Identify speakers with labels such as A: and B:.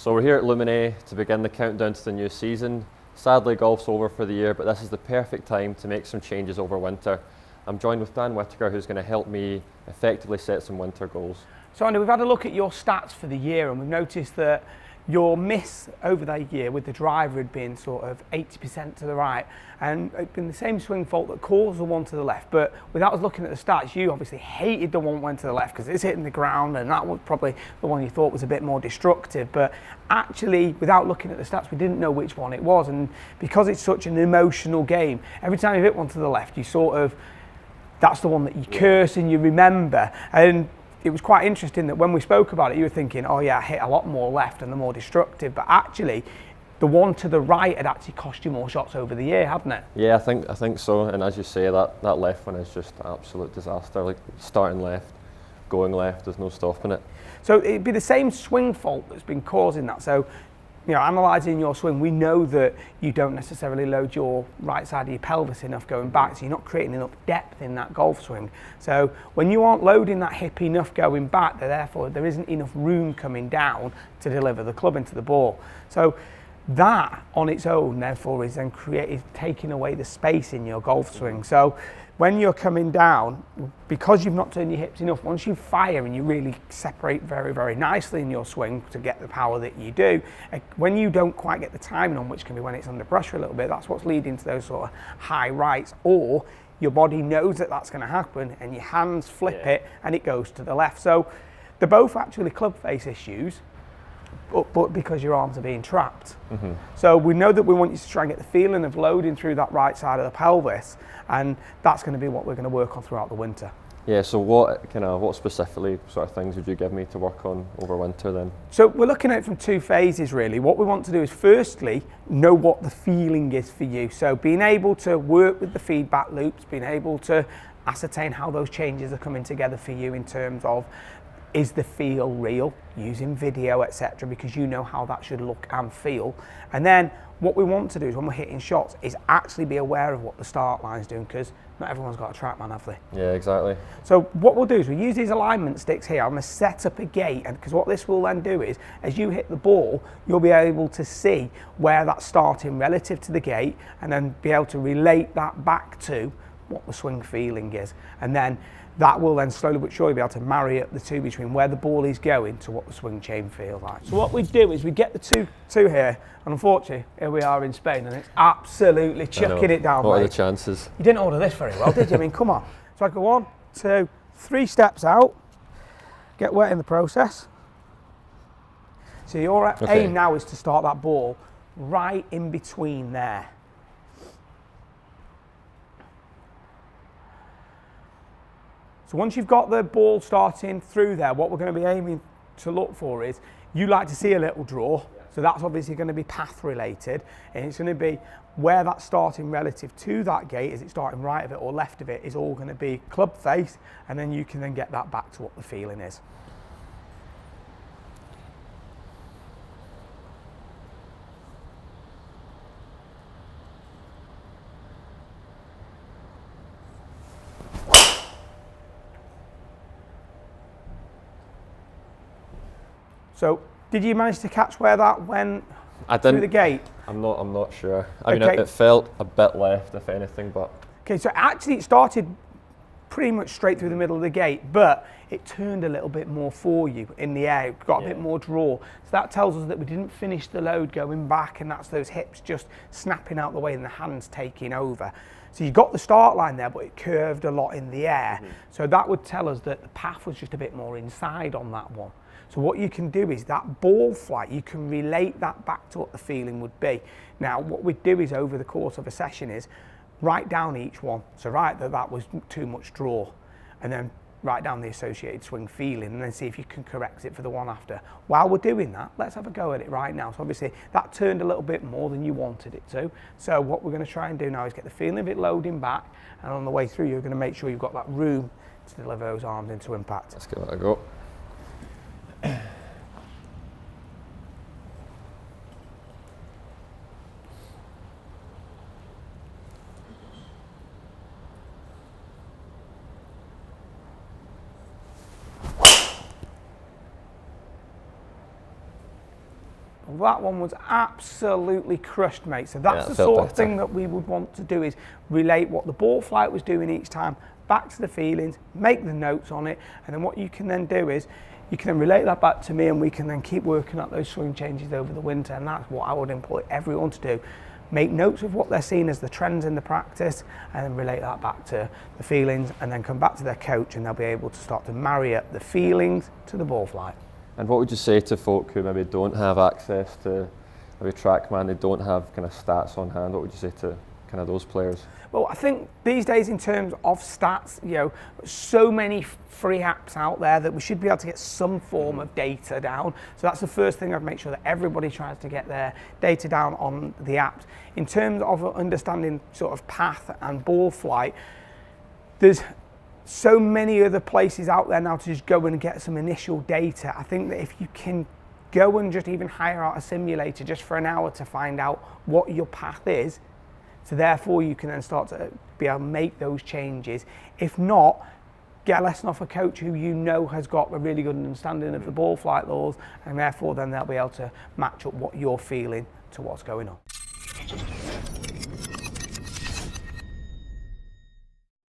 A: So we're here at Lumine to begin the countdown to the new season. Sadly, golf's over for the year, but this is the perfect time to make some changes over winter. I'm joined with Dan Whittaker, who's going to help me effectively set some winter goals.
B: So Andy, we've had a look at your stats for the year and we've noticed that your miss over the year with the driver had been sort of 80% to the right, and it's been the same swing fault that caused the one to the left. But without us looking at the stats, you obviously hated the one went to the left because it's hitting the ground, and that was probably the one you thought was a bit more destructive. But actually, without looking at the stats, we didn't know which one it was, and because it's such an emotional game, every time you hit one to the left, you sort of, that's the one that you curse and you remember. And it was quite interesting that when we spoke about it, you were thinking, oh yeah, I hit a lot more left and the more destructive, but actually the one to the right had actually cost you more shots over the year, hadn't it?
A: Yeah, I think so. And as you say, that left one is just an absolute disaster. Like starting left, going left, there's no stopping it.
B: So it'd be the same swing fault that's been causing that. So, you know, analysing your swing, we know that you don't necessarily load your right side of your pelvis enough going back, so you're not creating enough depth in that golf swing. So when you aren't loading that hip enough going back, therefore there isn't enough room coming down to deliver the club into the ball. So that on its own, therefore, is then taking away the space in your golf swing. So when you're coming down, because you've not turned your hips enough, once you fire and you really separate very, very nicely in your swing to get the power that you do, when you don't quite get the timing on, which can be when it's under pressure a little bit, that's what's leading to those sort of high rights, or your body knows that that's going to happen and your hands flip it and it goes to the left. So they're both actually club face issues, but because your arms are being trapped. So we know that we want you to try and get the feeling of loading through that right side of the pelvis, and that's going to be what we're going to work on throughout the winter.
A: Yeah, so what specifically sort of things would you give me to work on over winter then?
B: So we're looking at it from two phases really. What we want to do is firstly know what the feeling is for you. So being able to work with the feedback loops, being able to ascertain how those changes are coming together for you in terms of, is the feel real, using video, etc., because you know how that should look and feel. And then what we want to do is when we're hitting shots is actually be aware of what the start line's doing, because not everyone's got a track man, have they?
A: Yeah, exactly.
B: So what we'll do is we use these alignment sticks here. I'm going to set up a gate, and because what this will then do is, as you hit the ball, you'll be able to see where that's starting relative to the gate, and then be able to relate that back to what the swing feeling is. And then that will then slowly but surely be able to marry up the two between where the ball is going to what the swing chain feels like. So what we do is we get the two here, and unfortunately here we are in Spain and it's absolutely chucking it down.
A: What
B: mate.
A: are the chances?
B: You didn't order this very well, did you? I mean, come on. So I go 1, 2, 3 steps out, get wet in the process. So your aim now is to start that ball right in between there. So once you've got the ball starting through there, what we're going to be aiming to look for is, you like to see a little draw, so that's obviously going to be path related, and it's going to be where that's starting relative to that gate, is it starting right of it or left of it, is all going to be club face, and then you can then get that back to what the feeling is. So, did you manage to catch where that went through the gate?
A: I'm not sure. I mean, it felt a bit left, if anything, but.
B: Okay, so actually it started pretty much straight through the middle of the gate, but it turned a little bit more for you in the air. It got a bit more draw. So that tells us that we didn't finish the load going back, and that's those hips just snapping out the way and the hands taking over. So you got the start line there, but it curved a lot in the air. So that would tell us that the path was just a bit more inside on that one. So what you can do is that ball flight, you can relate that back to what the feeling would be. Now, what we do is over the course of a session is write down each one. So write that was too much draw, and then write down the associated swing feeling, and then see if you can correct it for the one after. While we're doing that, let's have a go at it right now. So obviously that turned a little bit more than you wanted it to. So what we're going to try and do now is get the feeling of it loading back, and on the way through you're going to make sure you've got that room to deliver those arms into impact.
A: Let's give it a go.
B: Well, that one was absolutely crushed, mate. So that's the sort of thing that we would want to do, is relate what the ball flight was doing each time back to the feelings, make the notes on it, and then what you can then do is you can then relate that back to me, and we can then keep working at those swing changes over the winter. And that's what I would employ everyone to do. Make notes of what they're seeing as the trends in the practice, and then relate that back to the feelings, and then come back to their coach, and they'll be able to start to marry up the feelings to the ball flight.
A: And what would you say to folk who maybe don't have access to maybe TrackMan, they don't have kind of stats on hand? What would you say to kind of those players?
B: Well, I think these days in terms of stats, so many free apps out there that we should be able to get some form of data down. So that's the first thing I'd make sure that everybody tries to get their data down on the apps. In terms of understanding sort of path and ball flight, there's so many other places out there now to just go and get some initial data. I think that if you can go and just even hire out a simulator just for an hour to find out what your path is, so therefore you can then start to be able to make those changes. If not, get a lesson off a coach who you know has got a really good understanding of the ball flight laws, and therefore then they'll be able to match up what you're feeling to what's going on.